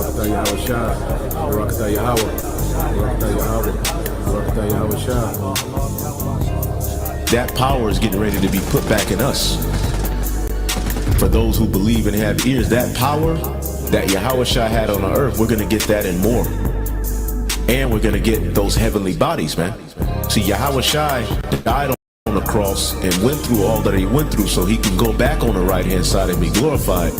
Barakatah Yahweh Shah. Barakatah Yahweh. Barakatah Yahweh. Barakatah Yahweh Shah. That power is getting ready to be put back in us. For those who believe and have ears, that power that Yahweh Shah had on the earth, we're going to get that and more. And we're going to get those heavenly bodies, man. See, Yahweh Shai died on the cross and went through all that he went through so he can go back on the right-hand side and be glorified.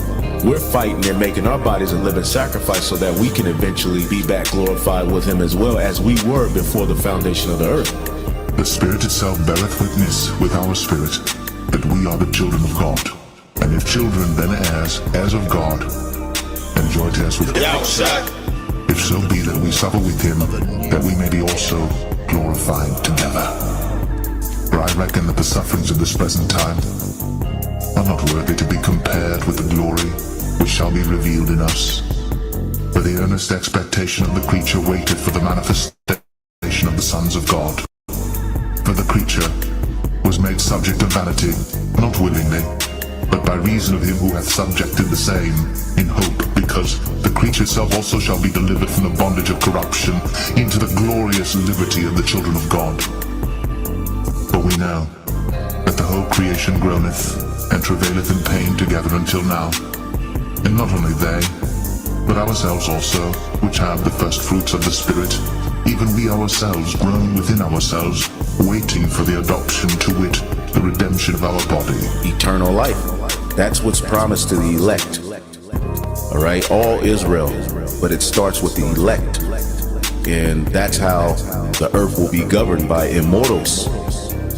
We're fighting and making our bodies a living sacrifice so that we can eventually be back glorified with him as well as we were before the foundation of the earth. The Spirit itself beareth witness with our spirit that we are the children of God. And if children, then heirs of God, and joint heirs with God. If so be that we suffer with him, that we may be also glorified together. For I reckon that the sufferings of this present time are not worthy to be compared with the glory which shall be revealed in us. For the earnest expectation of the creature waiteth for the manifestation of the sons of God. For the creature was made subject to vanity, not willingly, but by reason of him who hath subjected the same, in hope, because the creature itself also shall be delivered from the bondage of corruption into the glorious liberty of the children of God. For we know that the whole creation groaneth and travaileth in pain together until now. And not only they, but ourselves also, which have the first fruits of the Spirit, even we ourselves groan within ourselves, waiting for the adoption, to wit, the redemption of our body. Eternal life. That's what's promised to the elect. All right, all Israel, but it starts with the elect. And that's how the earth will be governed by immortals,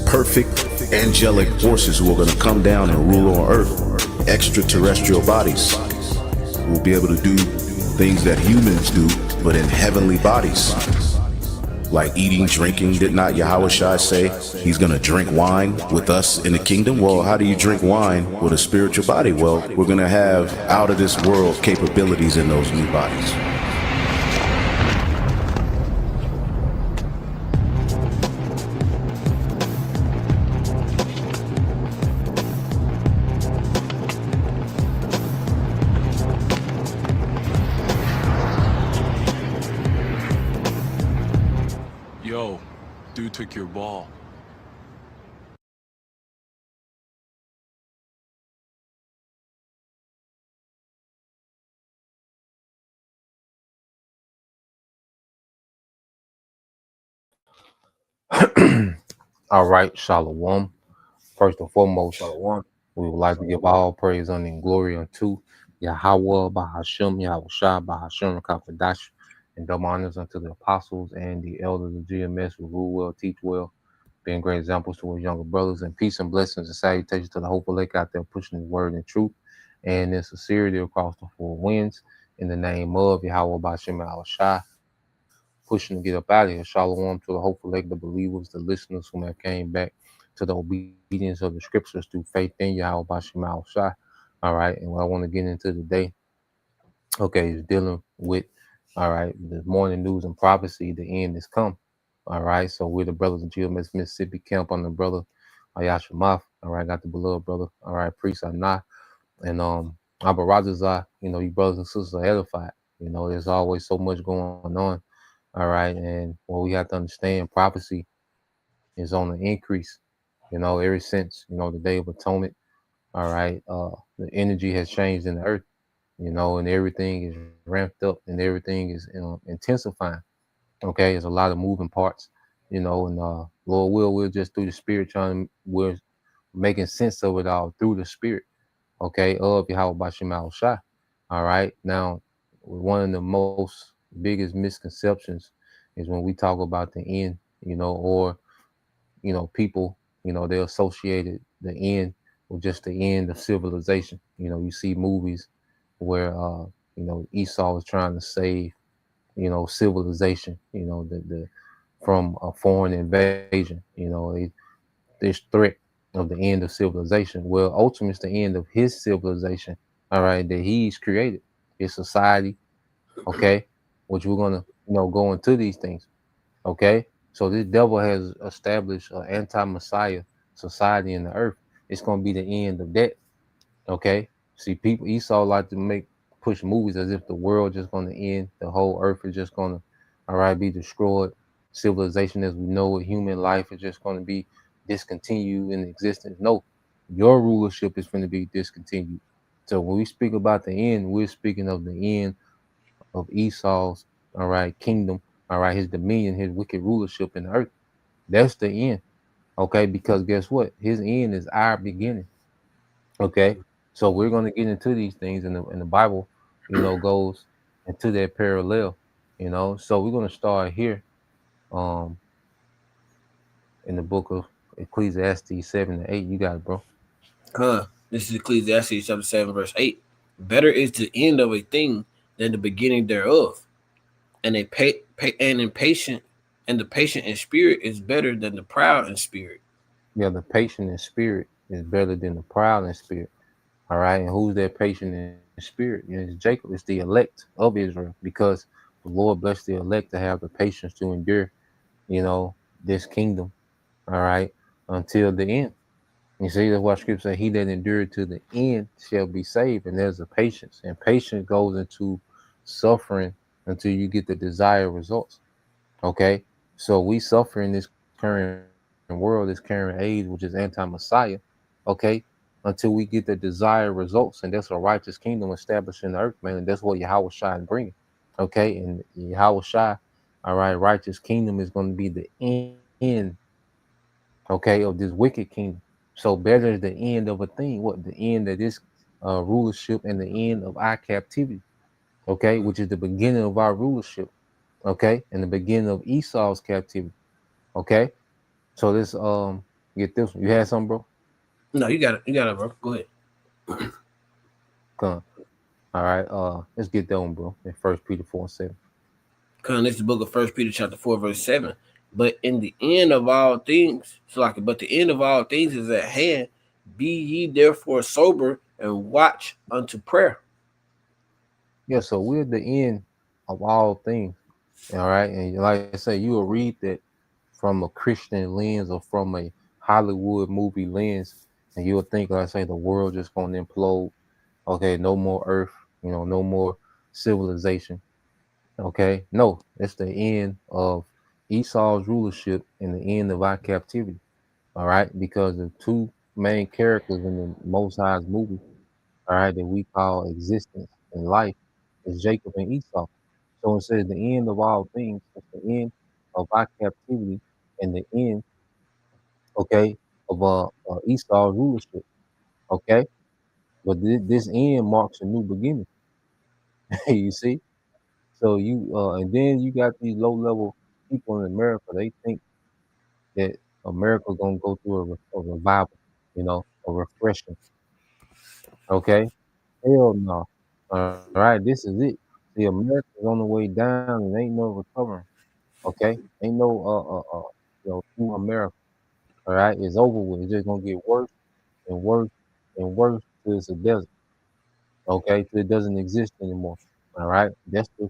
perfect angelic forces who are going to come down and rule on earth. Extraterrestrial bodies will be able to do things that humans do, but in heavenly bodies. Like eating, drinking. Did not Yahweh Shai say he's going to drink wine with us in the kingdom? Well, how do you drink wine with a spiritual body? Well, we're going to have out of this world capabilities in those new bodies. Yo, dude took your ball. All right, Shalom. First and foremost, Shalom. We would like to give all praise and glory unto Yahweh, Bahashem, Yahweh Shah, Bahashem, Kakadash, and double honors unto the apostles and the elders of GMS who rule well, teach well, being great examples to our younger brothers, and peace and blessings and salutations to the hopeful lake out there pushing his word and truth and in sincerity across the four winds. In the name of Yahweh, Bahashem, Yahweh Shah, pushing to get up out of here. Shalom to the hopeful lake, the believers, the listeners who have came back to the obedience of the scriptures through faith in Yahweh Bashim Shai. All right, and what I want to get into today, okay, is dealing with, all right, the morning news and prophecy. The end has come. All right, so we're the brothers of GMS Mississippi camp on the brother Ayashimaf. All right, got the beloved brother. All right, priest Anah and Abba Razazah. You know, you brothers and sisters are edified. You know, there's always so much going on. All right, and what we have to understand, prophecy is on the increase. You know, ever since, you know, the Day of Atonement, all right, the energy has changed in the earth, you know, and everything is ramped up and everything is intensifying. Okay, there's a lot of moving parts, you know, and Lord we're just through the spirit we're making sense of it all through the spirit, okay, of Yahweh Bashim Al Shah. All right, now, one of the most biggest misconceptions is when we talk about the end, you know, or, you know, people, you know, they associated the end with just the end of civilization. You know, you see movies where, you know, Esau is trying to save, you know, civilization, you know, the from a foreign invasion, you know, this threat of the end of civilization. Well, ultimately, it's the end of his civilization, all right, that he's created, his society, okay, which we're gonna, you know, go into these things, okay. So this devil has established an anti-Messiah society in the earth. It's gonna be the end of that, okay. See, people Esau like to push movies as if the world just going to end, the whole earth is just going to, all right, be destroyed. Civilization as we know it, human life is just going to be discontinued in existence. No, your rulership is going to be discontinued. So when we speak about the end, we're speaking of the end of Esau's, all right, kingdom, all right, his dominion, his wicked rulership in the earth. That's the end. Okay, because guess what? His end is our beginning. Okay, so we're going to get into these things, in the Bible, goes into that parallel. So we're going to start here, um, in the book of Ecclesiastes 7 to 8. You got it, bro. This is Ecclesiastes chapter 7, verse 8. Better is the end of a thing than the beginning thereof, and the patient in spirit is better than the proud in spirit. Yeah, the patient in spirit is better than the proud in spirit. All right, and who's that patient in spirit? It's Jacob. It's the elect of Israel, because the Lord blessed the elect to have the patience to endure, this kingdom. All right, until the end. You see, that's why Scripture says, "He that endured to the end shall be saved." And there's a patience, and patience goes into suffering until you get the desired results. Okay, so we suffer in this current world, this current age, which is anti-Messiah. Okay, until we get the desired results, and that's a righteous kingdom established in the earth, man. And that's what Yahweh Shai is bringing. Okay, and Yahweh Shai, all right, righteous kingdom is going to be the end, okay, of this wicked kingdom. So better is the end of a thing. What? The end of this rulership and the end of our captivity. Okay, which is the beginning of our rulership. Okay, and the beginning of Esau's captivity. Okay, so this get this one. You had something, bro? No, you got it, bro. Go ahead. Come on. All right, let's get that one, bro. In 1 Peter 4:7. This is the book of 1 Peter chapter 4, verse 7. But in the end of all things, but the end of all things is at hand. Be ye therefore sober and watch unto prayer. Yeah, so we're at the end of all things. All right, and like I say, you will read that from a Christian lens or from a Hollywood movie lens, and you'll think, like I say, the world just gonna implode. Okay, no more earth, no more civilization. Okay, no, it's the end of Esau's rulership and the end of our captivity. All right, because the two main characters in the Most High's movie, all right, that we call existence and life, is Jacob and Esau. So it says the end of all things, it's the end of our captivity and the end, okay, of Esau's rulership. Okay, but this end marks a new beginning. You see, so and then you got these low level people in America. They think that America gonna go through a revival, a refreshing. Okay, hell no. All right, this is it. See, America's on the way down, and ain't no recovering. Okay, ain't no new America. All right, it's over with. It's just gonna get worse and worse and worse till it's a desert. Okay, till it doesn't exist anymore. All right, that's the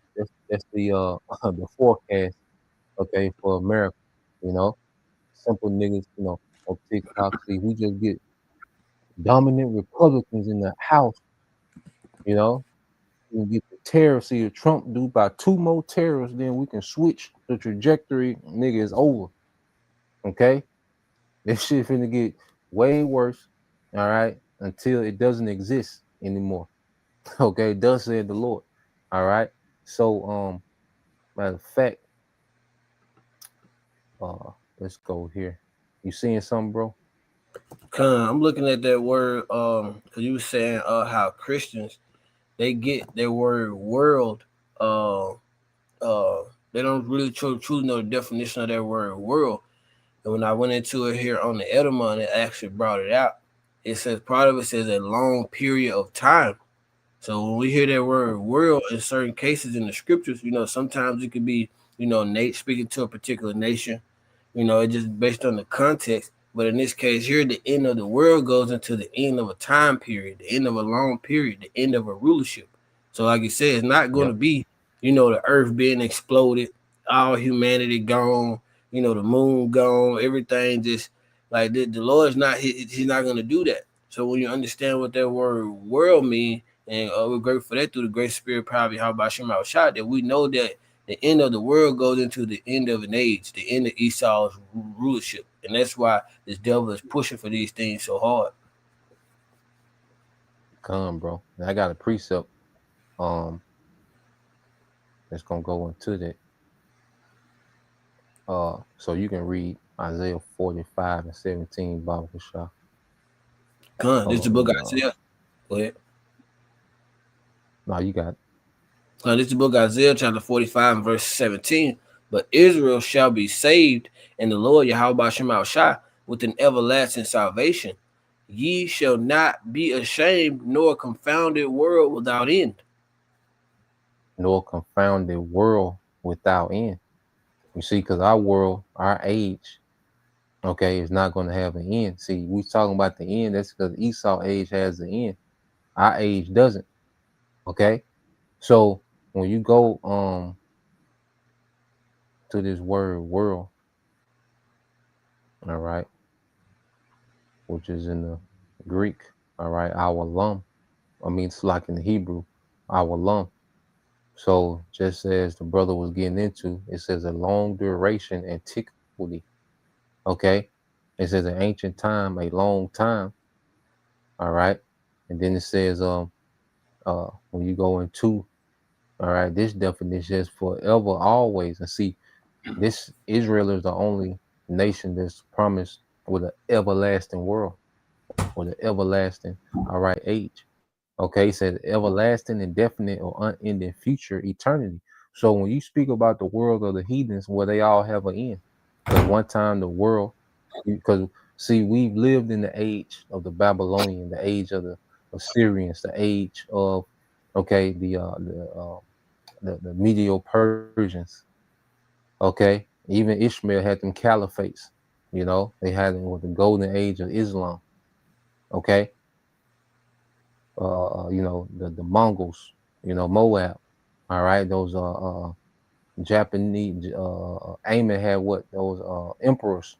the forecast. Okay, for America. Simple niggas. On TikTok. See, we just get dominant Republicans in the House. We get the tariffs. See, the Trump do by 2 more tariffs, then we can switch the trajectory. Nigga, is over. Okay, this shit finna get way worse. All right, until it doesn't exist anymore. Okay, thus said the Lord. All right. So, matter of fact, let's go here. You seeing something, bro? I'm looking at that word, because you were saying how Christians, they get their word world, they don't really truly know the definition of that word world. And when I went into it here on the Edelman, it actually brought it out. It says, part of it says a long period of time. So when we hear that word world in certain cases in the scriptures, sometimes it could be, Nate speaking to a particular nation, it just based on the context. But in this case here, the end of the world goes into the end of a time period, the end of a long period, the end of a rulership. So like you said, it's not going to be, the earth being exploded, all humanity gone, the moon gone, everything just the Lord's not, he's not going to do that. So when you understand what that word world means, And we're grateful for that through the great spirit power of Yahweh Shem Shot, that we know that the end of the world goes into the end of an age, the end of Esau's rulership. And that's why this devil is pushing for these things so hard. Come, bro. And I got a precept that's gonna go into that. So you can read Isaiah 45 and 17, Baba Shah. Come, this is the book Isaiah. Go ahead. No, you got it. This is the book Isaiah chapter 45 and verse 17. But Israel shall be saved, and the Lord Yahweh Shem Shah with an everlasting salvation. Ye shall not be ashamed, nor confounded world without end. Nor confounded world without end. You see, because our world, our age, okay, is not going to have an end. See, we talking about the end. That's because Esau age has the end. Our age doesn't. Okay, so when you go to this word world, all right, which is in the Greek, all right, our it's like in the Hebrew, our. So just as the brother was getting into, it says a long duration, antiquity. Okay, it says an ancient time, a long time. All right, and then it says when you go into, all right, this definition is forever, always. And see, this Israel is the only nation that's promised with an everlasting world, with an everlasting, all right, age. Okay, it says everlasting, indefinite, or unending future, eternity. So when you speak about the world of the heathens, where they all have an end, because one time the world, because see, we've lived in the age of the Babylonian, the age of the Assyrians, the age of, okay, the Medo-Persians. Okay, even Ishmael had them caliphates. You know, they had them with the golden age of Islam. Okay. You know, the Mongols, you know, Moab, all right, those Japanese, Amen had what, those emperors.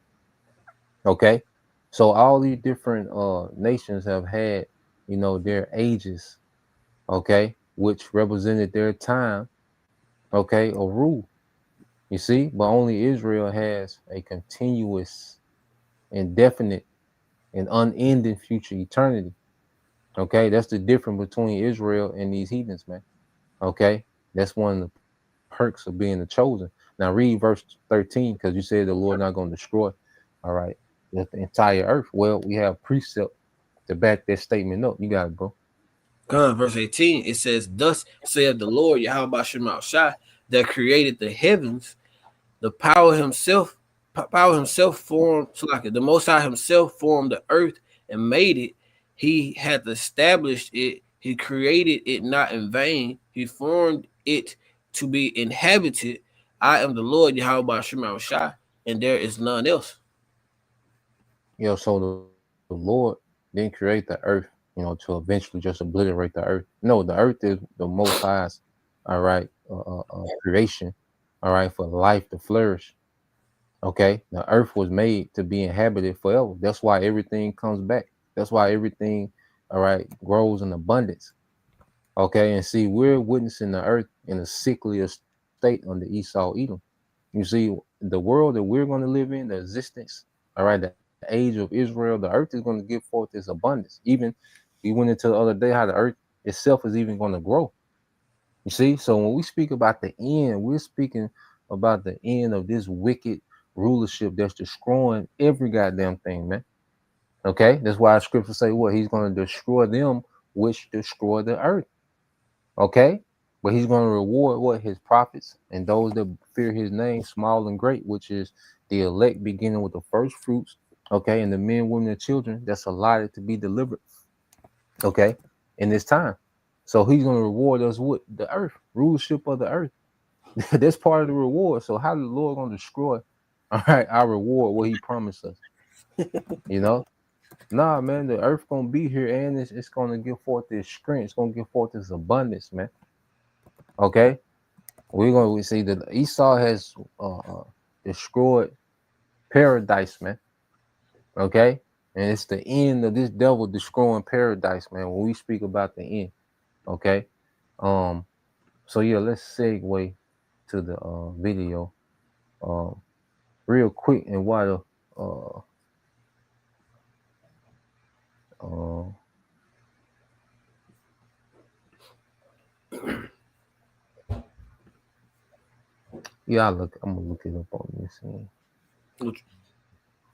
Okay, so all these different nations have had, you know, their ages, okay, which represented their time, okay, of rule. You see, but only Israel has a continuous, indefinite, and unending future, eternity. Okay, that's the difference between Israel and these heathens, man. Okay, that's one of the perks of being the chosen. Now read verse 13, because you said the Lord not going to destroy, all right, the entire earth. Well, we have precept to back that statement up. You got it, bro. Verse 18, it says, thus saith the Lord Yahweh Shem Shah, that created the heavens, the power himself formed, so like the Most High himself formed the earth and made it. He hath established it. He created it not in vain. He formed it to be inhabited. I am the Lord Yahweh Shem Shah, and there is none else. You know, so the Lord didn't create the earth, you know, to eventually just obliterate the earth. No, the earth is the Most High's, all right, creation, all right, for life to flourish. Okay, the earth was made to be inhabited forever. That's why everything comes back. That's why everything, all right, grows in abundance. Okay, and see, we're witnessing the earth in a sickly state under Esau, Edom. You see, the world that we're going to live in, the existence, all right, the age of Israel, the earth is going to give forth this abundance. Even we went into the other day how the earth itself is even going to grow. You see, so when we speak about the end, we're speaking about the end of this wicked rulership that's destroying every goddamn thing, man. Okay, that's why scripture say what? He's going to destroy them which destroy the earth. Okay, but he's going to reward what? His prophets and those that fear his name, small and great, which is the elect, beginning with the first fruits. Okay, and the men, women, and children that's allotted to be delivered. Okay, in this time. So he's going to reward us with the earth, rulership of the earth. That's part of the reward. So how the Lord going to destroy, all right, our reward, what he promised us? You know? Nah, man, the earth going to be here, and it's going to give forth this strength. It's going to give forth this abundance, man. Okay? We see that Esau has destroyed paradise, man. Okay? And it's the end of this devil destroying paradise, man, when we speak about the end. Okay. So yeah, let's segue to the video real quick, and while the yeah, I'm gonna look it up on this end.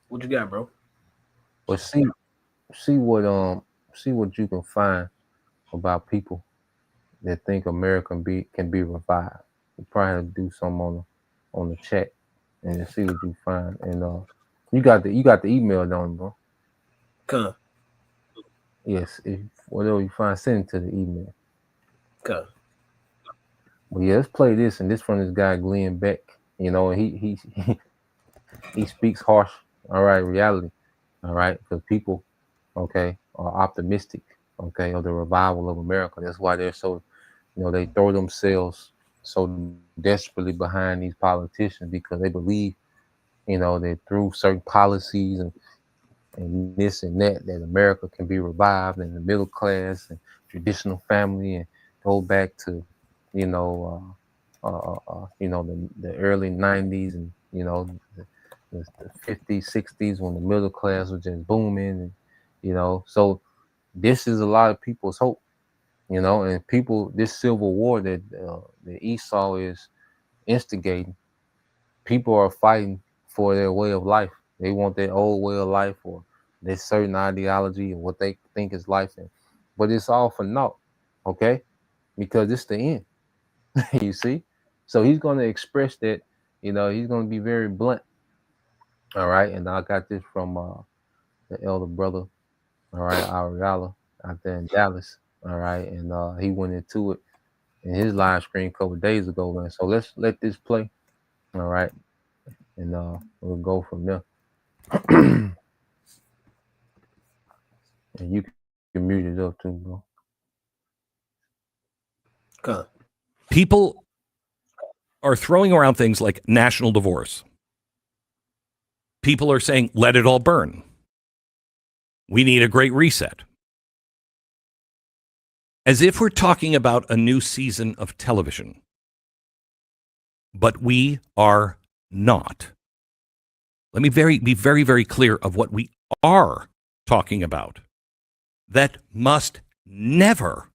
What you got, bro? But see what you can find about people that think America can be revived. You probably have to do something on the chat and then see what you find. And you got the email down, bro. Come. Yes, if whatever you find, send it to the email. Come. But yeah, let's play this, and this from this guy Glenn Beck. You know, he speaks harsh, all right, reality, all right, because people, okay, are optimistic, okay, of the revival of America. That's why they're so, they throw themselves so desperately behind these politicians, because they believe, that through certain policies and this and that America can be revived, and the middle class and traditional family, and go back to, the early 90s, and the 50s, 60s, when the middle class was just booming, and so this is a lot of people's hope, and people, this civil war that Esau is instigating, people are fighting for their way of life. They want their old way of life, or their certain ideology and what they think is life, but it's all for naught, okay? Because it's the end. You see? So he's going to express that, he's going to be very blunt. All right. And I got this from the elder brother, all right, Ariala, out there in Dallas. All right. And he went into it in his live stream a couple of days ago, man. So let's let this play. All right. And we'll go from there. And you can mute it up too, bro. Come. People are throwing around things like national divorce. People are saying, let it all burn. We need a great reset. As if we're talking about a new season of television. But we are not. Let me be very, very clear of what we are talking about. That must never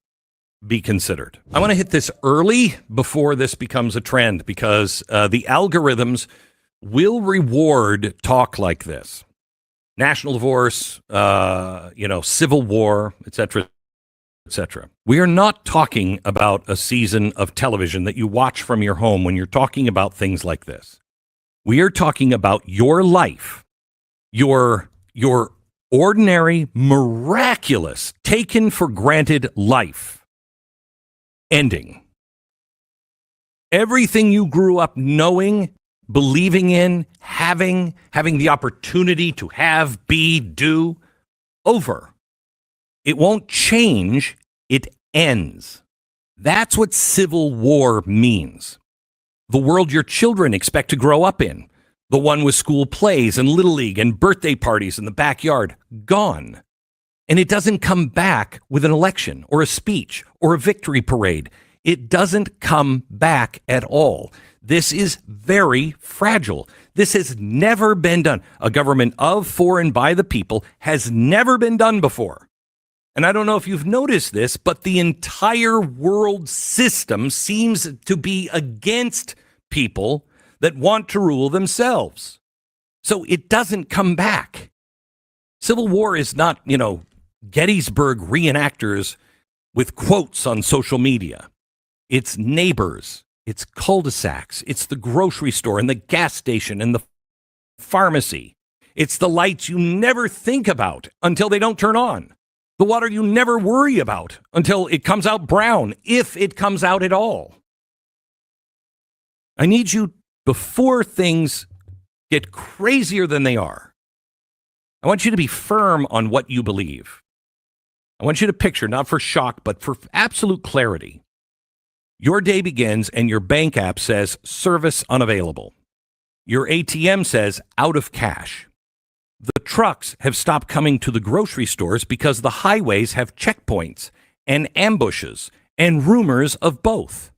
be considered. I want to hit this early before this becomes a trend, because the algorithms will reward talk like this. National divorce, civil war, etc., etc. We are not talking about a season of television that you watch from your home when you're talking about things like this. We are talking about your life, your ordinary, miraculous, taken for granted life ending. Everything you grew up knowing, believing in, having the opportunity to have, be, do, over. It won't change, it ends. That's what civil war means. The world your children expect to grow up in, the one with school plays and Little League and birthday parties in the backyard, gone. And it doesn't come back with an election or a speech or a victory parade. It doesn't come back at all. This is very fragile. This has never been done. A government of, for, and by the people has never been done before. And I don't know if you've noticed this, but the entire world system seems to be against people that want to rule themselves. So it doesn't come back. Civil war is not, Gettysburg reenactors with quotes on social media. It's neighbors, it's cul-de-sacs, it's the grocery store and the gas station and the pharmacy. It's the lights you never think about until they don't turn on. The water you never worry about until it comes out brown, if it comes out at all. I need you, before things get crazier than they are, I want you to be firm on what you believe. I want you to picture, not for shock, but for absolute clarity. Your day begins and your bank app says service unavailable. Your ATM says out of cash. The trucks have stopped coming to the grocery stores because the highways have checkpoints and ambushes and rumors of both.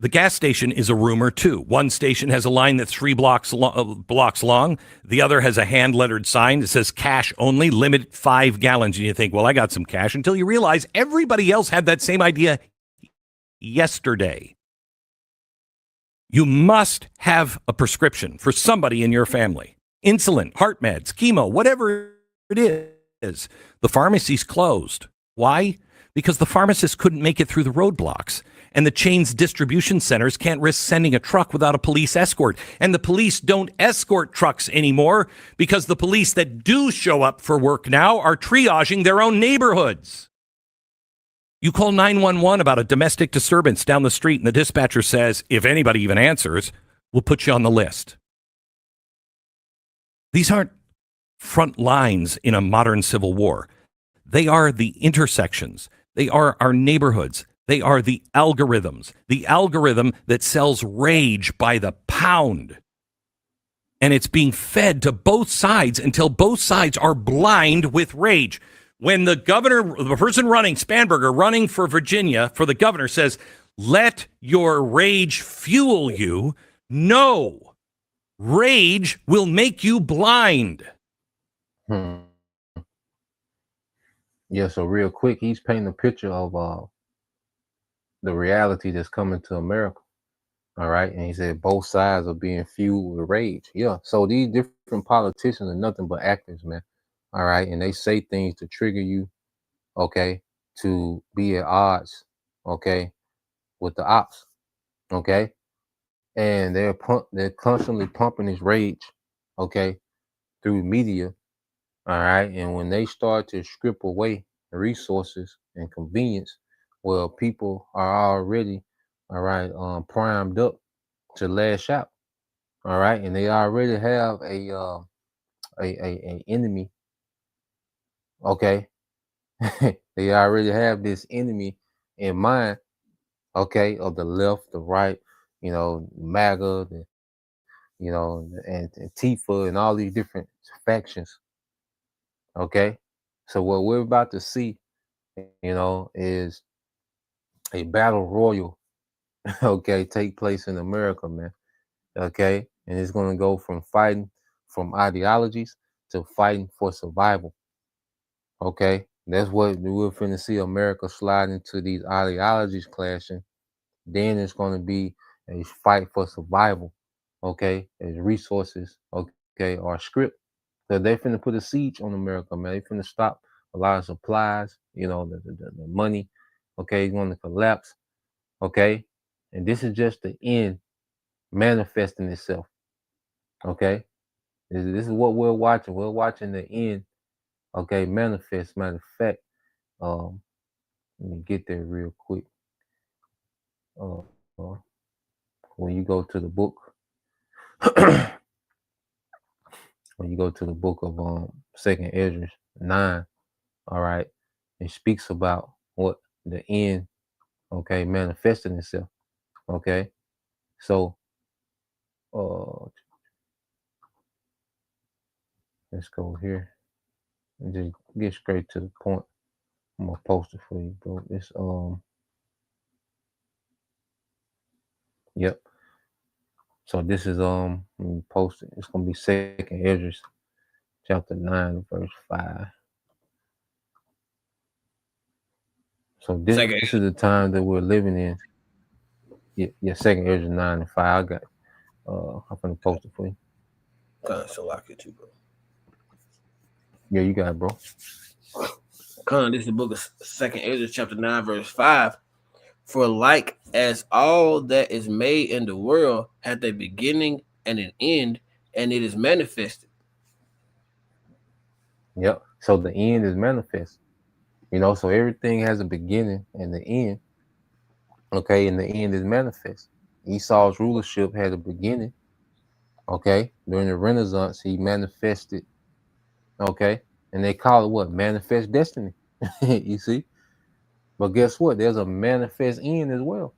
The gas station is a rumor too. One station has a line that's 3 blocks long. The other has a hand-lettered sign that says cash only, limit 5 gallons. And you think, well, I got some cash, until you realize everybody else had that same idea yesterday. You must have a prescription for somebody in your family. Insulin, heart meds, chemo, whatever it is. The pharmacy's closed. Why? Because the pharmacists couldn't make it through the roadblocks. And the chain's distribution centers can't risk sending a truck without a police escort. And the police don't escort trucks anymore because the police that do show up for work now are triaging their own neighborhoods. You call 911 about a domestic disturbance down the street, and the dispatcher says, if anybody even answers, we'll put you on the list. These aren't front lines in a modern civil war. They are the intersections. They are our neighborhoods. They are the algorithms, the algorithm that sells rage by the pound. And it's being fed to both sides until both sides are blind with rage. When the governor, the person running, Spanberger, running for Virginia, for the governor, says, let your rage fuel you, no, rage will make you blind. Yeah, so real quick, he's painting a picture of the reality that's coming to America. All right. And he said both sides are being fueled with rage. Yeah. So these different politicians are nothing but actors, man. All right. And they say things to trigger you, okay, to be at odds, okay, with the ops. Okay. And they're constantly pumping this rage, okay, through media. All right. And when they start to strip away resources and convenience, well, people are already, all right, primed up to lash out. All right. And they already have a enemy. Okay. They already have this enemy in mind, okay, of the left, the right, you know, MAGA, you know, and Tifa and all these different factions. Okay. So what we're about to see, you know, is a battle royal, okay, take place in America, man. Okay. And it's going to go from fighting from ideologies to fighting for survival. Okay. That's what we're finna see America slide into, these ideologies clashing. Then it's going to be a fight for survival. Okay. As resources, okay, are stripped. So they finna put a siege on America, man. They finna stop a lot of supplies, you know, the money, okay, is going to collapse, okay? And this is just the end manifesting itself, okay? This is what we're watching. We're watching the end, okay, manifest. Matter of fact, let me get there real quick. When you go to the book, when you go to the book of 2nd Ezra 9, all right, it speaks about what the end, okay, manifesting itself, okay. So let's go here and just get straight to the point. I'm gonna post it for you, bro. It's yep. So this is let me post it. It's gonna be 2nd Ezra chapter 9 verse 5. So this is the time that we're living in. Yeah, 2nd Ezra 9 and 5. I got I'm gonna post it for you. So I could too, bro. Yeah, you got it, bro. This is the book of 2nd Ezra chapter 9 verse 5. For like as all that is made in the world hath a beginning and an end, and it is manifested. Yep. So the end is manifest. You know, so everything has a beginning and the end. Okay, and the end is manifest. Esau's rulership had a beginning. Okay, during the Renaissance, he manifested. Okay, and they call it what? Manifest destiny. You see? But guess what? There's a manifest end as well.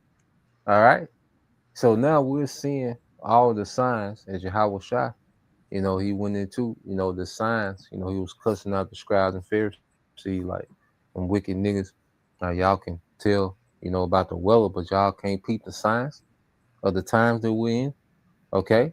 All right. So now we're seeing all the signs as Yahweh Shai. You know, he went into, you know, the signs. You know, he was cussing out the scribes and Pharisees like them wicked niggas. Now y'all can tell, about the weather, but y'all can't peep the signs of the times that we're in, okay?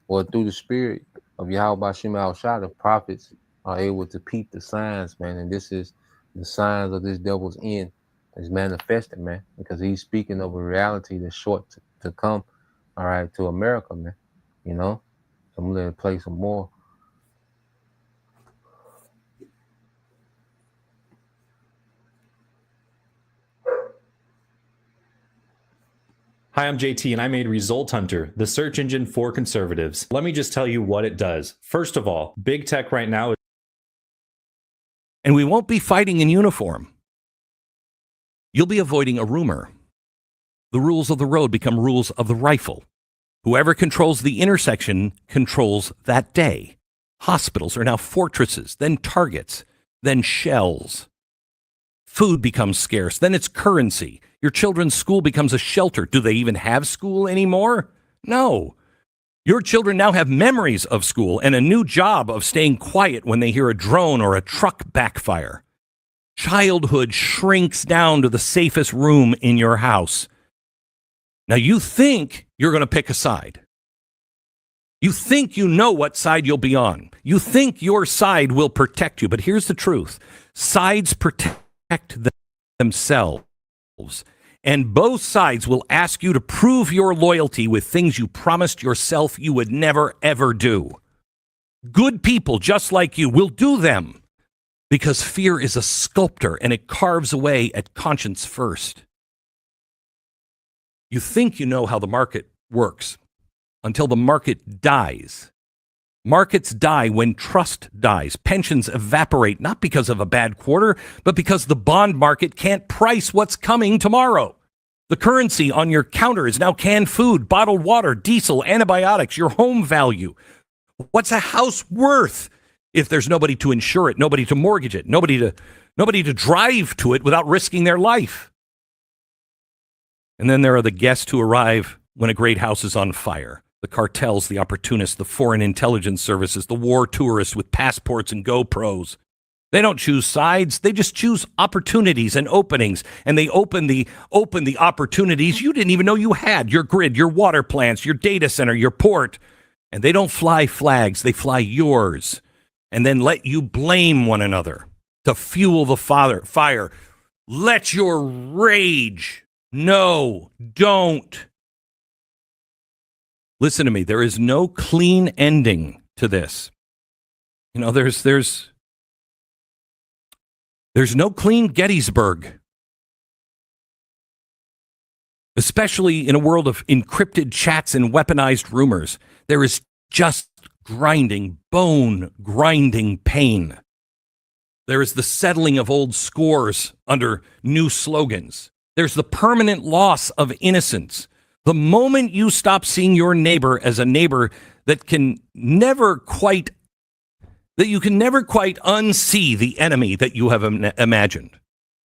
Or through the spirit of Yahweh Shem Shah, the prophets are able to peep the signs, man. And this is the signs of this devil's end is manifested, man, because he's speaking of a reality that's short to come, all right, to America, man. So I'm gonna play some more. Hi, I'm JT, and I made Result Hunter, the search engine for conservatives. Let me just tell you what it does. First of all, big tech right now is. And we won't be fighting in uniform. You'll be avoiding a rumor. The rules of the road become rules of the rifle. Whoever controls the intersection controls that day. Hospitals are now fortresses, then targets, then shells. Food becomes scarce, then it's currency. Your children's school becomes a shelter. Do they even have school anymore? No. Your children now have memories of school and a new job of staying quiet when they hear a drone or a truck backfire. Childhood shrinks down to the safest room in your house. Now you think you're going to pick a side. You think you know what side you'll be on. You think your side will protect you. But here's the truth. Sides protect themselves. And both sides will ask you to prove your loyalty with things you promised yourself you would never, ever do. Good people just like you will do them because fear is a sculptor and it carves away at conscience first. You think you know how the market works until the market dies. Markets die when trust dies. Pensions evaporate, not because of a bad quarter, but because the bond market can't price what's coming tomorrow. The currency on your counter is now canned food, bottled water, diesel, antibiotics, your home value. What's a house worth if there's nobody to insure it, nobody to mortgage it, nobody to drive to it without risking their life? And then there are the guests who arrive when a great house is on fire. The cartels, the opportunists, the foreign intelligence services, the war tourists with passports and GoPros. They don't choose sides. They just choose opportunities and openings. And they open the opportunities you didn't even know you had. Your grid, your water plants, your data center, your port. And they don't fly flags. They fly yours. And then let you blame one another to fuel the fire. Let your rage. No, don't. Listen to me. There is no clean ending to this. There's no clean Gettysburg, especially in a world of encrypted chats and weaponized rumors. There is just grinding, bone-grinding pain. There is the settling of old scores under new slogans. There's the permanent loss of innocence. The moment you stop seeing your neighbor as a neighbor that you can never quite unsee the enemy that you have imagined.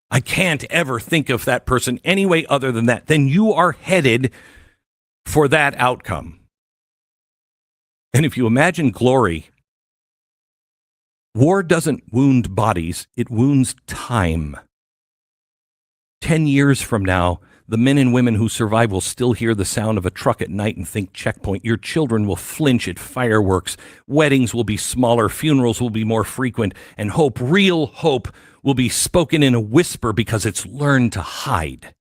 I can't ever think of that person any way other than that. Then you are headed for that outcome. And if you imagine glory, war doesn't wound bodies, it wounds time. 10 years from now, the men and women who survive will still hear the sound of a truck at night and think checkpoint. Your children will flinch at fireworks. Weddings will be smaller. Funerals will be more frequent. And hope, real hope, will be spoken in a whisper because it's learned to hide.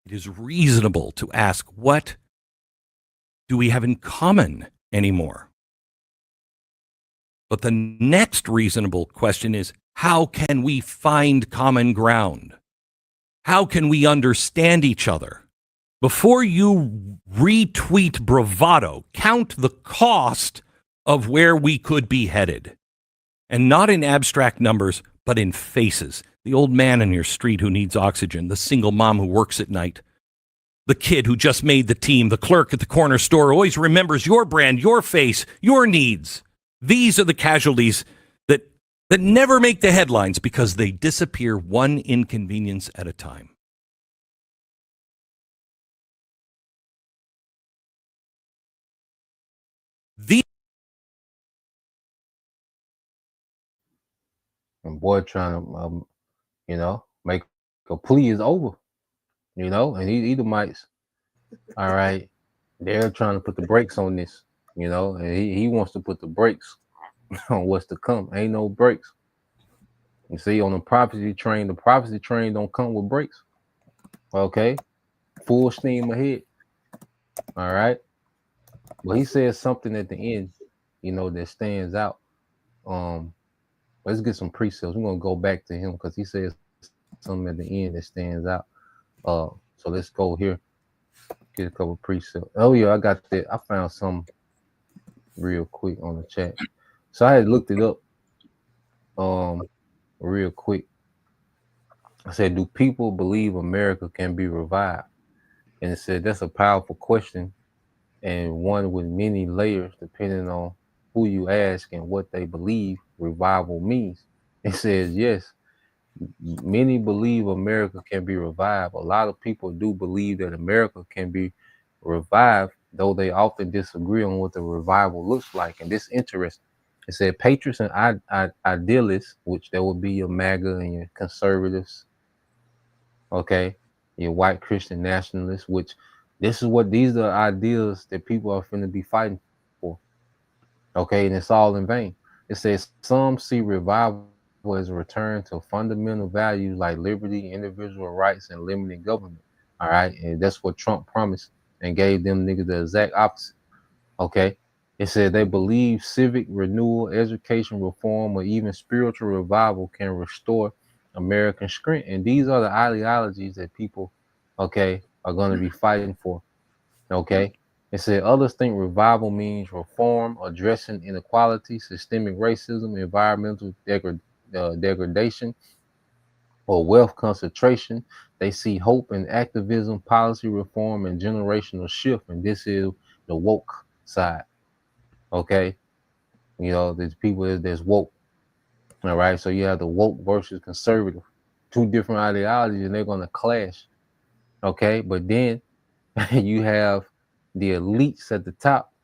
It is reasonable to ask, what do we have in common anymore? But the next reasonable question is, how can we find common ground? How can we understand each other? Before you retweet bravado, count the cost of where we could be headed. And not in abstract numbers, but in faces. The old man in your street who needs oxygen, the single mom who works at night, the kid who just made the team, the clerk at the corner store always remembers your brand, your face, your needs. These are the casualties that never make the headlines because they disappear one inconvenience at a time. And boy trying to make a plea is over, and Edomites, all right, they're trying to put the brakes on this, and he wants to put the brakes on what's to come. Ain't no brakes. You see, on the prophecy train don't come with brakes. Okay, full steam ahead. All right. But he says something at the end, that stands out. Let's get some precepts. We're gonna go back to him because he says something at the end that stands out. So let's go here. Get a couple precepts. Oh yeah, I got that. I found some real quick on the chat. So I had looked it up real quick. I said, do people believe America can be revived? And it said that's a powerful question, and one with many layers depending on who you ask and what they believe revival means. It says yes, many believe America can be revived. A lot of people do believe that America can be revived, though they often disagree on what the revival looks like. And this interesting. It said patriots and idealists, which there will be your MAGA and your conservatives, okay, your white Christian nationalists, which these are ideas that people are finna be fighting for. Okay, and it's all in vain. It says some see revival as a return to fundamental values like liberty, individual rights, and limited government. All right, and that's what Trump promised and gave them niggas the exact opposite. Okay, it said they believe civic renewal, education reform, or even spiritual revival can restore American strength. And these are the ideologies that people, okay, are going to be fighting for. Okay. It said others think revival means reform, addressing inequality, systemic racism, environmental degradation, or wealth concentration. They see hope in activism, policy reform, and generational shift. And this is the woke side. Okay. There's people that's woke. All right. So you have the woke versus conservative, two different ideologies, and they're going to clash. Okay. But then you have the elites at the top.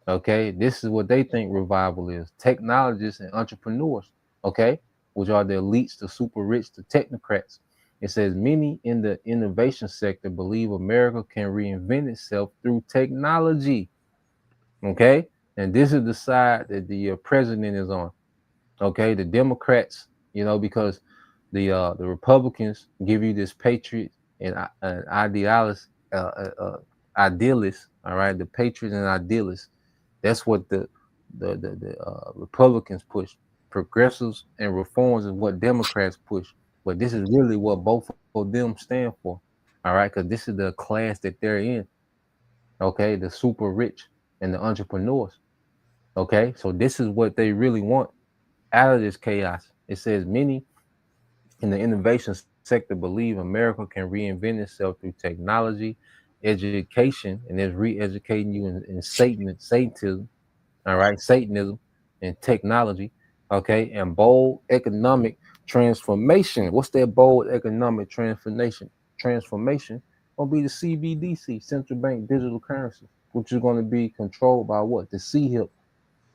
Okay, this is what they think revival is: technologists and entrepreneurs. Okay, which are the elites, the super rich, the technocrats. It says many in the innovation sector believe America can reinvent itself through technology. Okay, and this is the side that the president is on. Okay, the Democrats, because the Republicans give you this patriot and idealist. Idealists, all right, the patriots and idealists. That's what the Republicans push. Progressives and reforms is what Democrats push. But this is really what both of them stand for, all right, because this is the class that they're in. Okay, the super rich and the entrepreneurs. Okay, so this is what they really want out of this chaos. It says many in the innovation sector believe America can reinvent itself through technology, education, and is re-educating you in Satanism, all right, Satanism and technology, okay, and bold economic transformation. What's that bold economic transformation? Transformation gonna be the CBDC, central bank digital currency, which is going to be controlled by what? The CHIP.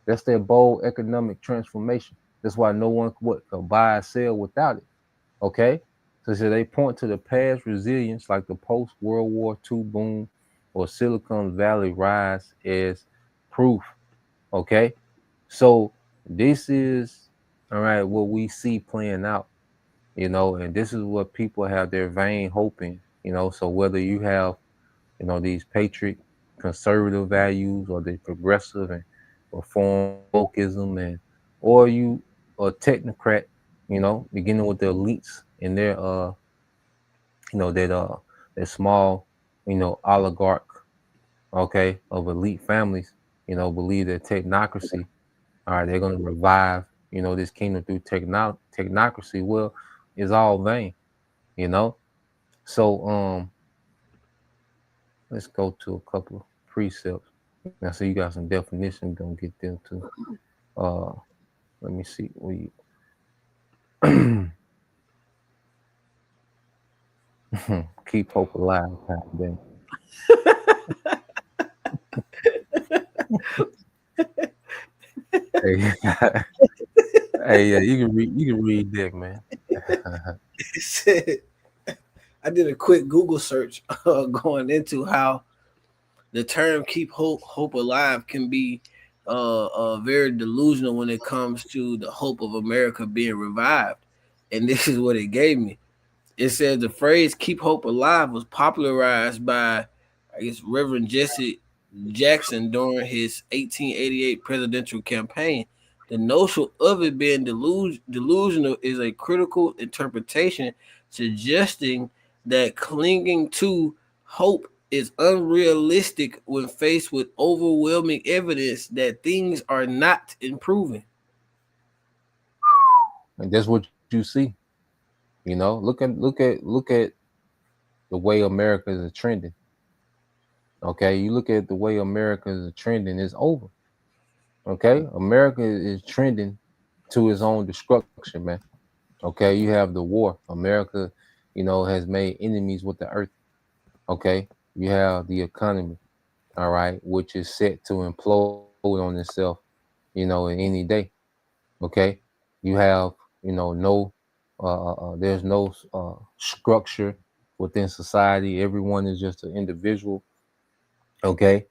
That's their bold economic transformation. That's why no one can buy or sell without it. Okay. So they point to the past resilience like the post-World War II boom or Silicon Valley rise as proof. Okay. So this is, all right, what we see playing out, and this is what people have their vain hope in, so whether you have, these patriot conservative values or the progressive and reform wokeism or you a technocrat, beginning with the elites in their that small, oligarch, okay, of elite families, believe that technocracy, all right, they're gonna revive, this kingdom through technocracy. Well, it's all vain, So let's go to a couple of precepts. Now, so you got some definitions, gonna get them too. Let me see where you keep hope alive, kind Hey, yeah, you can read that, man. It said, I did a quick Google search going into how the term "keep hope alive" can be very delusional when it comes to the hope of America being revived. And this is what it gave me. It says the phrase "keep hope alive" was popularized by, I guess, Reverend Jesse Jackson during his 1888 presidential campaign. The notion of it being delusional is a critical interpretation suggesting that clinging to hope is unrealistic when faced with overwhelming evidence that things are not improving. And that's what you see. You know, look at the way America is trending. Okay, you look at the way America is trending, it's over. Okay, America is trending to its own destruction, man. Okay, you have the war. America, has made enemies with the earth. Okay, you have the economy, all right, which is set to implode on itself, in any day. Okay, you have, no, there's no structure within society. Everyone is just an individual. Okay,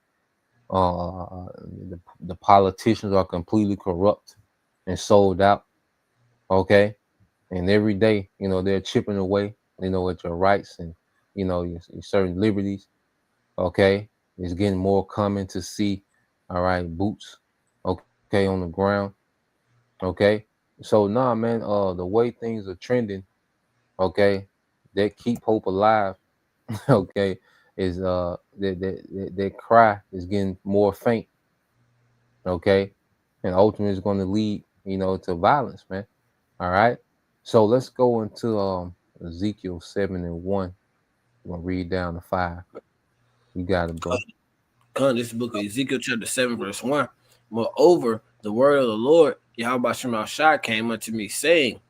the politicians are completely corrupt and sold out. Okay, and every day, they're chipping away, at your rights and your certain liberties. Okay, it's getting more common to see, all right, boots, okay, on the ground. Okay, so nah, man, the way things are trending, okay, that keep hope alive. Okay, is that cry is getting more faint. Okay, and ultimately is going to lead, to violence, man. All right, so let's go into Ezekiel 7:1. I'm gonna read down to 5. You got it, bro. This book of Ezekiel chapter 7 verse 1. Moreover, the word of the Lord Yahweh Shema Shai came unto me, saying,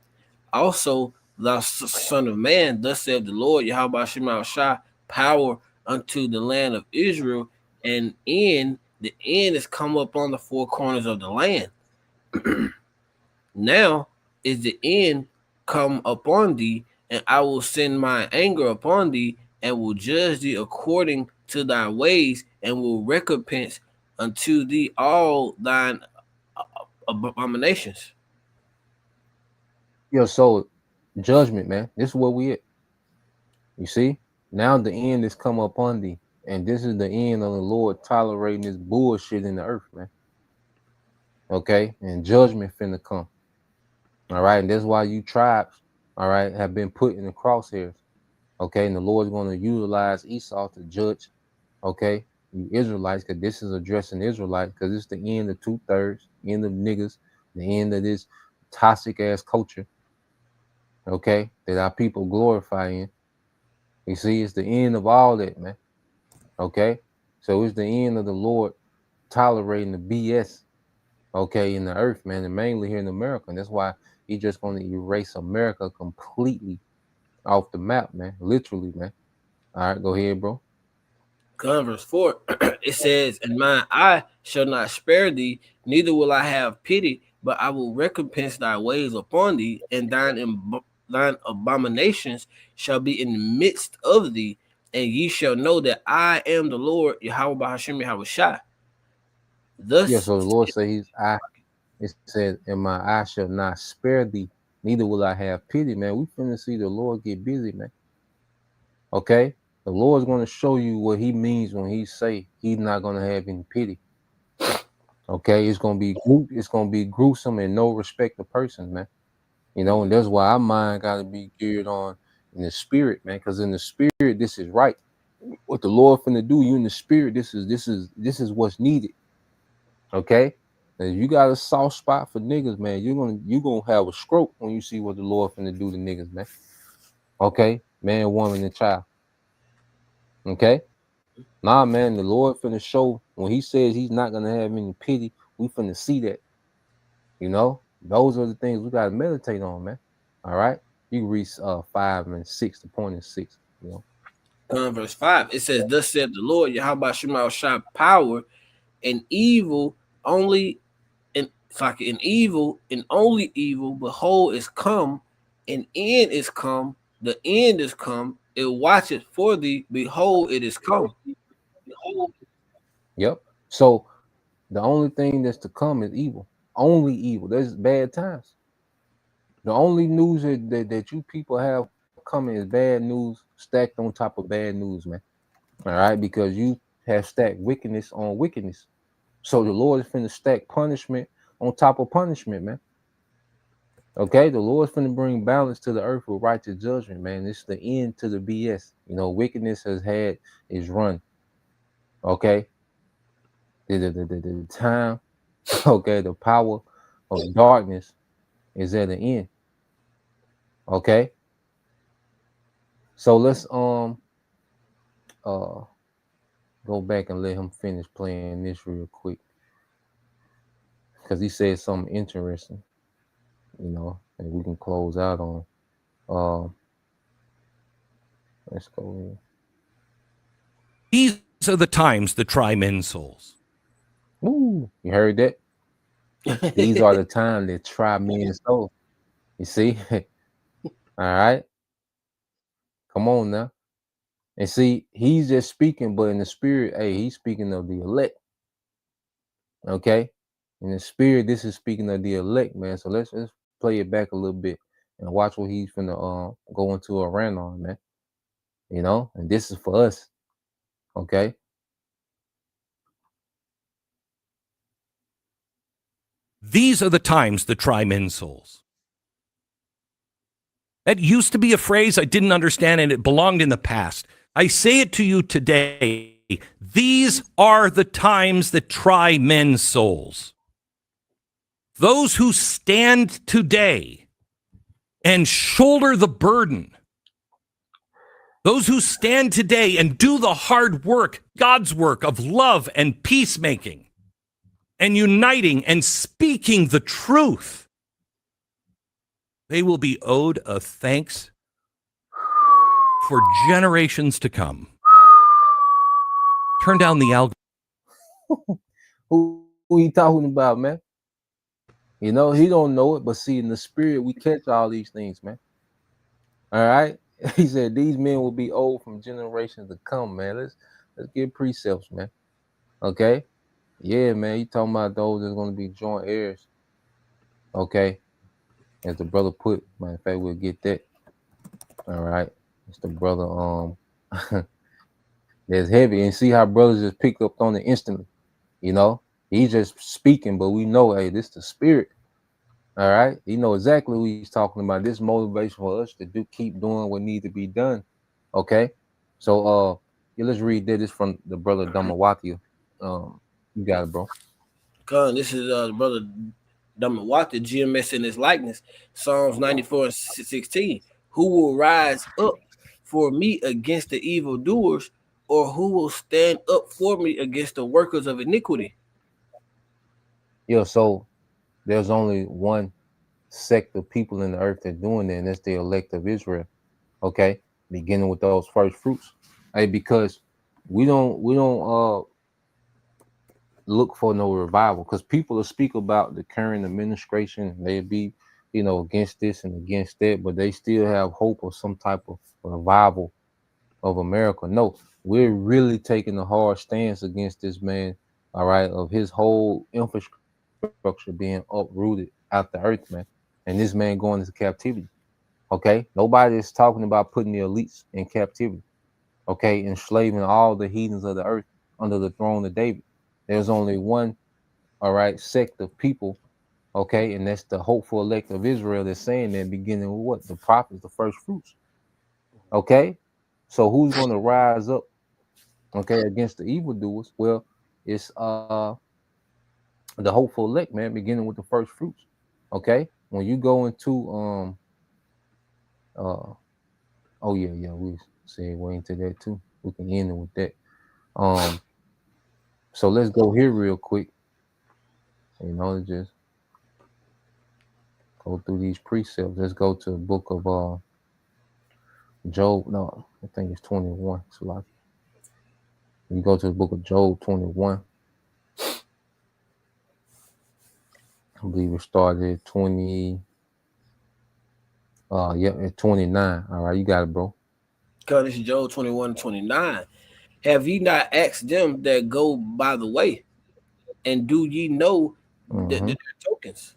also thou son of man, thus saith the Lord Yahweh Shema Shai, power unto the land of Israel, and the end is come up on the four corners of the land. Now is the end come upon thee, and I will send my anger upon thee, and will judge thee according to thy ways, and will recompense unto thee all thine abominations. Yo, so judgment, man. This is where we at. You see? Now the end is come upon thee. And this is the end of the Lord tolerating this bullshit in the earth, man. Okay? And judgment finna come. All right. And that's why you tribes, all right, have been put in the crosshairs. Okay. And the Lord's going to utilize Esau to judge, okay, you Israelites, because this is addressing Israelites, because it's the end of 2/3, end of niggas, the end of this toxic ass culture, okay, that our people glorify in. You see, it's the end of all that, man. Okay. So it's the end of the Lord tolerating the BS, okay, in the earth, man, and mainly here in America. And that's why he's just going to erase America completely off the map, man. Literally, man. All right, go ahead, bro. Verse 4, it says, and mine eye shall not spare thee, neither will I have pity, but I will recompense thy ways upon thee, and thine abominations shall be in the midst of thee, and ye shall know that I am the Lord, Yahweh Bahashem Yahweh Shai. Thus, yeah, so the Lord says, it says, and my eye shall not spare thee, neither will I have pity, man. We finna see the Lord get busy, man. Okay? The Lord's going to show you what he means when he say he's not going to have any pity. Okay? It's going to be gruesome and no respect of person, man. And that's why our mind got to be geared on in the spirit, man, because in the spirit, this is right. What the Lord finna do, you in the spirit, this is what's needed. Okay? And you got a soft spot for niggas, man. You're gonna have a stroke when you see what the Lord finna do to niggas, man. Okay? Man, woman, and child. Okay? Nah, man, the Lord finna show when he says he's not gonna have any pity, we finna see that. Those are the things we gotta meditate on, man. All right? You can read 5 and 6, the point is 6, verse 5, it says, thus said the Lord, Yahweh Shema Shai, power and evil only, and only evil, behold, is come, An end is come, the end is come, it watcheth for thee, behold, it is come. Yep. So the only thing that's to come is evil. Only evil. There's bad times. The only news that you people have coming is bad news stacked on top of bad news, man. All right, because you have stacked wickedness on wickedness. So the Lord is finna stack punishment on top of punishment, man. Okay, the Lord's finna bring balance to the earth with righteous judgment, man. It's the end to the BS. You know, wickedness has had its run. Okay, the time, okay, the power of darkness is at the end. Okay, so let's go back and let him finish playing this real quick, because he said something interesting, you know, and we can close out on. Let's go in. These are the times that try men's souls. Ooh, you heard that? These are the times that try men's souls. You see? All right. Come on now. And see, he's just speaking, but in the spirit, hey, he's speaking of the elect. Okay. In the spirit, this is speaking of the elect, man. So let's play it back a little bit and watch what he's finna go into a rant on, man. You know, and this is for us. Okay. These are the times that try men's souls. That used to be a phrase I didn't understand, and it belonged in the past. I say it to you today. These are the times that try men's souls. Those who stand today and shoulder the burden, those who stand today and do the hard work, God's work of love and peacemaking and uniting and speaking the truth, they will be owed a thanks for generations to come. Turn down the algorithm. Who you talking about, man? You know, he don't know it, but see, in the spirit, we catch all these things, man. All right. He said these men will be old from generations to come, man. Let's get precepts, man. Okay. Yeah, man. You talking about those that's gonna be joint heirs. Okay. As the brother put, matter of fact, we'll get that. All right. It's the brother that's heavy. And see how brothers just pick up on it instantly. You know, he's just speaking, but we know, hey, this is the spirit. All right. You know exactly what he's talking about. This motivation for us to keep doing what needs to be done. Okay. So yeah, let's read that. This from the brother Damawati. You got it, bro. This is the brother Damawati, GMS in his likeness. Psalms 94:16. Who will rise up for me against the evildoers, or who will stand up for me against the workers of iniquity? Yeah, so there's only one sect of people in the earth that's doing that, and that's the elect of Israel. Okay, beginning with those first fruits. Hey, because we don't look for no revival, because people will speak about the current administration. They'll be, you know, against this and against that, but they still have hope of some type of revival of America. No, we're really taking a hard stance against this man, all right, of his whole infrastructure being uprooted out the earth, man, and this man going into captivity. Okay, nobody is talking about putting the elites in captivity. Okay, enslaving all the heathens of the earth under the throne of David. There's only one, all right, sect of people, okay, and that's the hopeful elect of Israel that's saying that, beginning with what? The prophets, the first fruits. Okay, so who's going to rise up, okay, against the evildoers? Well, it's the hopeful elect, man, beginning with the first fruits. Okay, when you go into oh yeah, we segue into that too. We can end it with that. So let's go here real quick. You know, just go through these precepts. Let's go to the book of Job. No, I think it's 21. It's like you go to the book of Job 21. I believe it started at 20. Yeah, it's 29. All right, you got it, bro. Because this is Job 21:29. Have ye not asked them that go by the way? And do ye know that Mm-hmm. their tokens?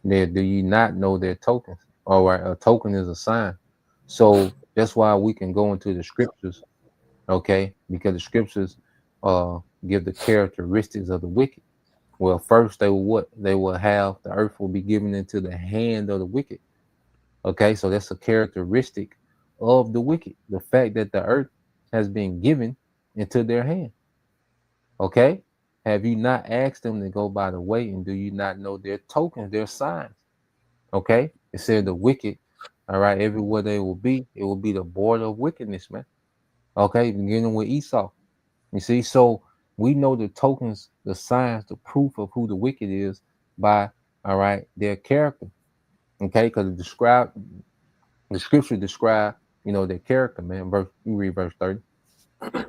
Do you not know their tokens? All right, a token is a sign. So that's why we can go into the scriptures, okay? Because the scriptures give the characteristics of the wicked. Well, first they will what? They will have the earth will be given into the hand of the wicked. Okay, so that's a characteristic of the wicked. The fact that the earth has been given into their hand. Okay, have you not asked them to go by the way, and do you not know their tokens, their signs? Okay, it said the wicked. All right, everywhere they will be, it will be the border of wickedness, man. Okay, beginning with Esau. You see, so we know the tokens, the signs, the proof of who the wicked is by, all right, their character. Okay, because the scripture describe, their character, man. You read verse 30.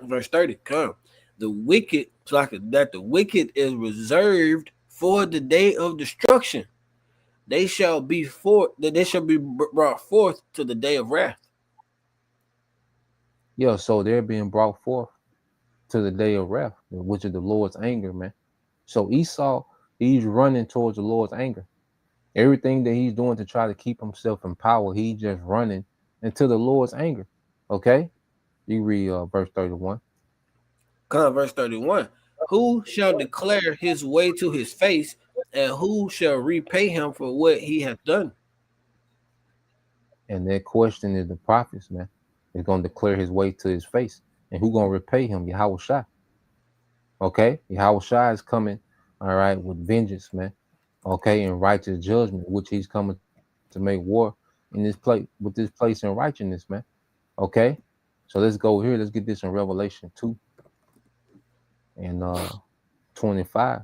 Verse 30. Come. The wicked, it's like that the wicked is reserved for the day of destruction. They shall be brought forth to the day of wrath. Yeah, so they're being brought forth to the day of wrath, which is the Lord's anger, man. So Esau, he's running towards the Lord's anger. Everything that he's doing to try to keep himself in power, he's just running into the Lord's anger. Okay? You read verse 31. Come, verse 31. Who shall declare his way to his face, and who shall repay him for what he hath done? And that question is the prophets, man. He's going to declare his way to his face. And who going to repay him? Yahweh Shai. Okay? Yahweh Shai is coming, all right, with vengeance, man. Okay? And righteous judgment, which he's coming to make war in this place, with this place in righteousness, man. Okay? So let's go here. Let's get this in Revelation 2 and 25.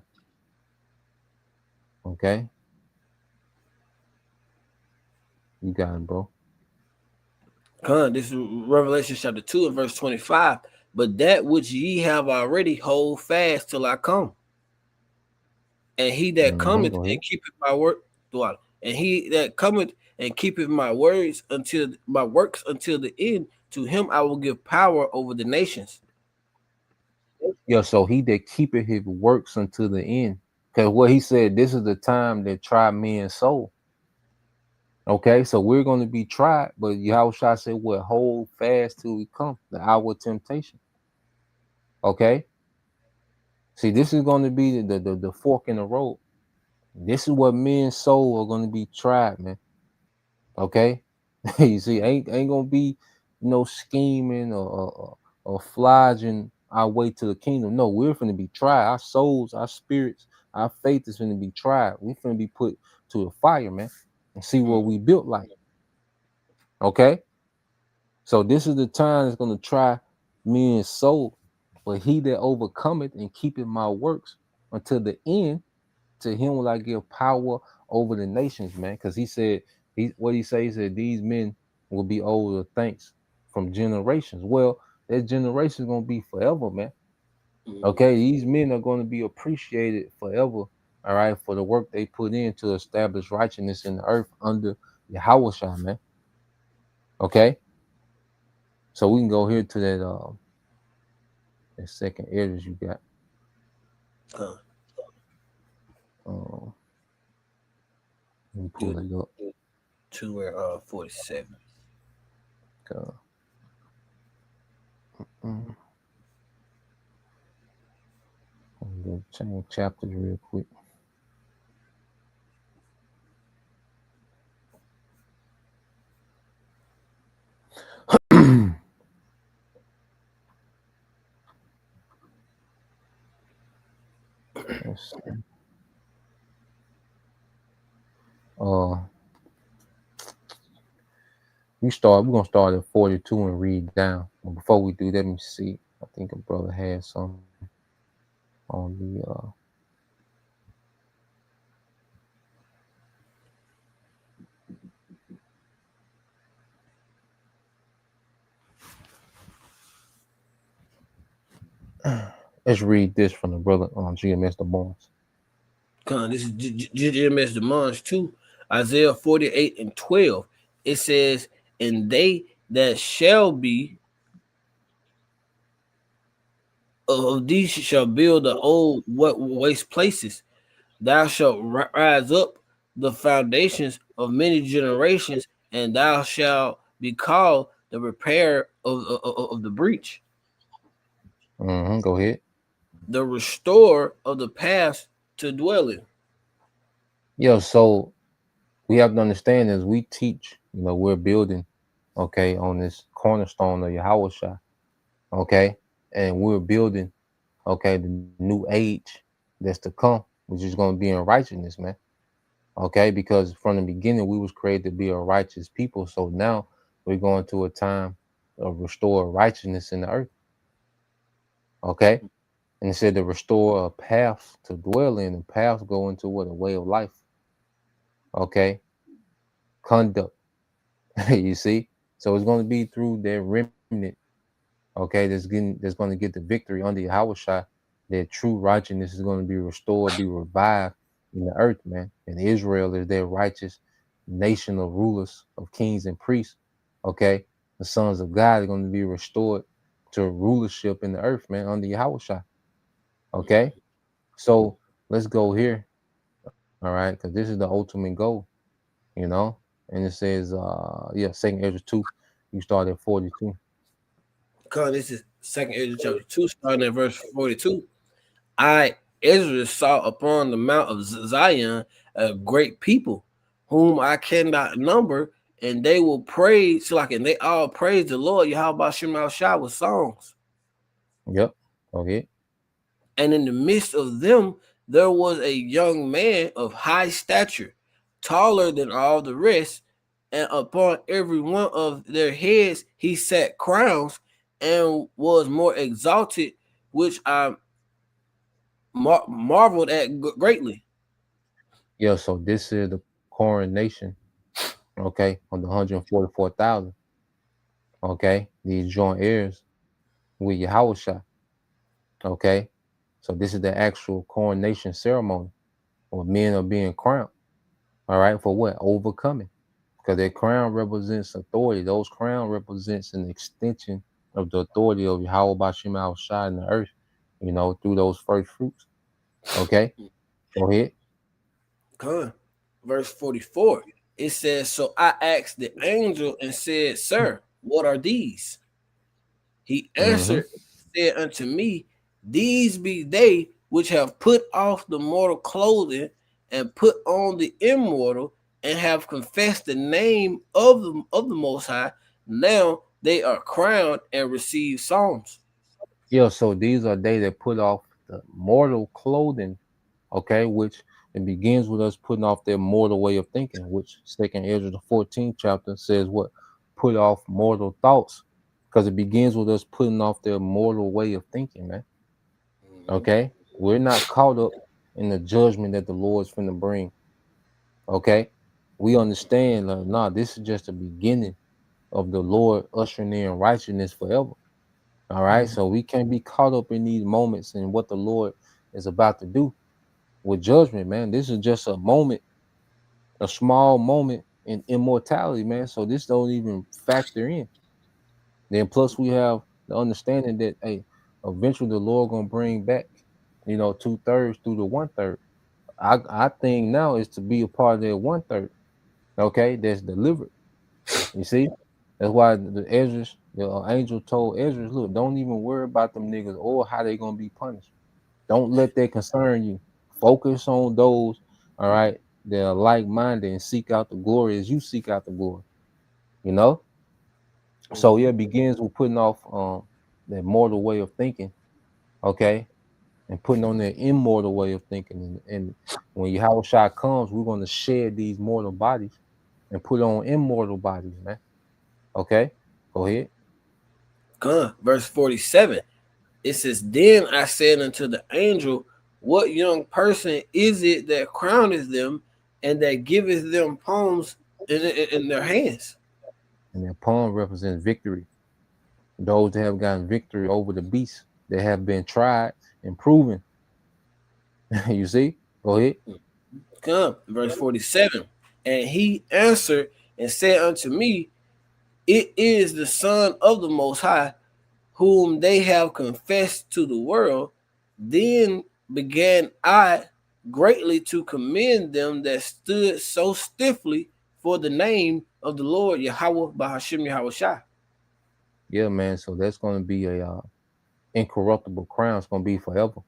Okay? You got it, bro. Come, this is Revelation chapter 2 and verse 25. But that which ye have already hold fast till I come. And he that cometh and keepeth my word, and he that cometh and keepeth my works until the end, to him I will give power over the nations. Yeah, so he that keepeth his works until the end. Because what he said, this is the time that try men's soul. Okay, so we're going to be tried, but Yahweh said, "What? Hold fast till we come, the hour of temptation." Okay. See, this is going to be the fork in the road. This is what men's soul are going to be tried, man. Okay. You see, ain't gonna be no scheming or flogging our way to the kingdom. No, we're going to be tried. Our souls, our spirits, our faith is going to be tried. We're going to be put to the fire, man, and see what we built like. Okay. So this is the time that's going to try men's soul. But he that overcometh and keepeth my works until the end, to him will I give power over the nations, man. Because he said, he said, these men will be owed of thanks from generations. Well, that generation is going to be forever, man. Okay, these men are going to be appreciated forever, all right, for the work they put in to establish righteousness in the earth under Yahweh Shai, man. Okay, so we can go here to that second areas you got. Let me pull it up. 2:47. I'm gonna change chapters real quick. Let's see. We're gonna start at 42 and read down. And before we do, let me see. I think a brother had some on the let's read this from the brother on GMS the Barnes. This is GMS the Mons 2, Isaiah 48:12. It says, and they that shall be of these shall build the old waste places. Thou shalt rise up the foundations of many generations, and thou shalt be called the repair of the breach, Go ahead. the restorer of the past to dwell in. Yeah, so we have to understand as we teach, we're building, okay, on this cornerstone of Yahweh Shai, okay, and we're building, okay, the new age that's to come, which is going to be in righteousness, man. Okay, because from the beginning we was created to be a righteous people. So now we're going to a time of restore righteousness in the earth. Okay, and it said to restore a path to dwell in, and paths go into what? A way of life. Okay, conduct. You see, so it's going to be through their remnant. Okay, that's going to get the victory under Yahweh Shai. Their true righteousness is going to be restored, be revived in the earth, man. And Israel is their righteous nation of rulers, of kings and priests. Okay, the sons of God are going to be restored to rulership in the earth, man, under Yahweh Shai. Okay, so let's go here. All right, because this is the ultimate goal, And it says, 2nd Ezra 2, you start at 42. This is 2nd Ezra chapter 2, starting at verse 42. I, Ezra, saw upon the mount of Zion a great people, whom I cannot number, and they will praise, and they all praise the Lord Yahweh Shem Shai with songs. Yep. Okay. And in the midst of them, there was a young man of high stature, taller than all the rest, and upon every one of their heads he sat crowns, and was more exalted, which I marveled at greatly. Yeah, so this is the coronation, okay, of the 144,000. Okay, these joint heirs with Yahweh Shai. Okay, so this is the actual coronation ceremony where men are being crowned. All right, for what? Overcoming. Because their crown represents authority. Those crown represents an extension of the authority of Yahweh Bashim Shai in the earth, through those first fruits. Okay, go ahead. Verse 44, it says, so I asked the angel and said, sir, what are these? He answered, said unto me, these be they which have put off the mortal clothing and put on the immortal, and have confessed the name of the Most High. Now they are crowned and receive songs. Yeah, so these are they that put off the mortal clothing, okay, which it begins with us putting off their mortal way of thinking, which 2nd Ezra the 14th chapter says what? Put off mortal thoughts, because it begins with us putting off their mortal way of thinking, man. Okay, we're not caught up in the judgment that the Lord's finna bring. Okay, we understand, this is just the beginning of the Lord ushering in righteousness forever. All right, so we can't be caught up in these moments and what the Lord is about to do with judgment, man. This is just a moment, a small moment in immortality, man. So this don't even factor in. Then plus we have the understanding that, hey, eventually the Lord gonna bring back, 2/3 through the 1/3. I think now is to be a part of that 1/3. Okay, that's delivered. You see, that's why the angel told Ezra, look, don't even worry about them niggas or how they gonna be punished. Don't let that concern you. Focus on those, all right, that are like-minded and seek out the glory as you seek out the glory. So it begins with putting off that mortal way of thinking, okay, and putting on that immortal way of thinking. And when Yahweh Shai comes, we're going to shed these mortal bodies and put on immortal bodies, man. Okay, go ahead. Verse 47, it says, then I said unto the angel, what young person is it that crowneth them and that giveth them palms in their hands? And their palm represents victory. Those that have gotten victory over the beasts that have been tried and proven. You see? Go ahead. Verse 47. And he answered and said unto me, it is the Son of the Most High, whom they have confessed to the world. Then began I greatly to commend them that stood so stiffly for the name of the Lord Yahweh Bahashim Yahushua. Yeah, man. So that's going to be a incorruptible crown. It's going to be forever.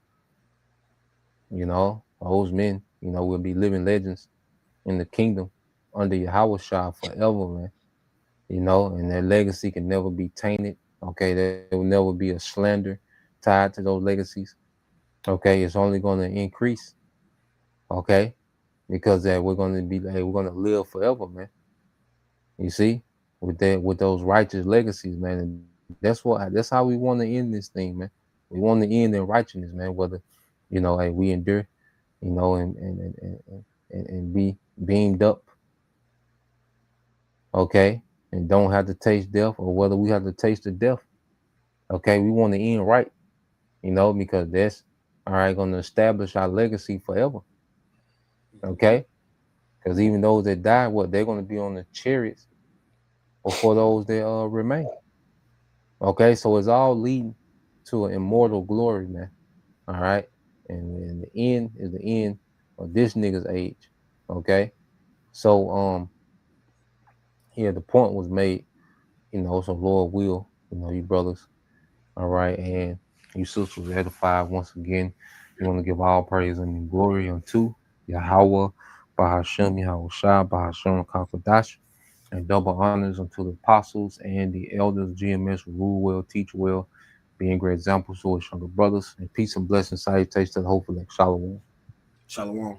You know, those men, you know, will be living legends in the kingdom under Yahushua forever, man. You know, and their legacy can never be tainted. Okay, there will never be a slander tied to those legacies. Okay, it's only going to increase. Okay, because we're going to be, we're going to live forever, man. You see, with those righteous legacies, man. And that's how we want to end this thing, man. We want to end in righteousness, man. Whether, you know, we endure, you know, and be beamed up, okay, and don't have to taste death, or whether we have to taste the death. Okay, we want to end right, you know, because that's going to establish our legacy forever. Okay, because even those that die, they're going to be on the chariots before those that remain. Okay, so it's all leading to an immortal glory, man. All right, and the end is the end of this nigga's age. Okay, so yeah, the point was made, you know, so Lord will, you know, you brothers, all right, and you sisters edified once again. You want to give all praise and glory unto Yahweh, Bahasham, Yahushua, Bahasham, Kakadash, and double honors unto the apostles and the elders, GMS, who rule well, teach well, being great examples to his younger brothers, and peace and blessings, salutations to the hopeful, like Shalom. Shalom.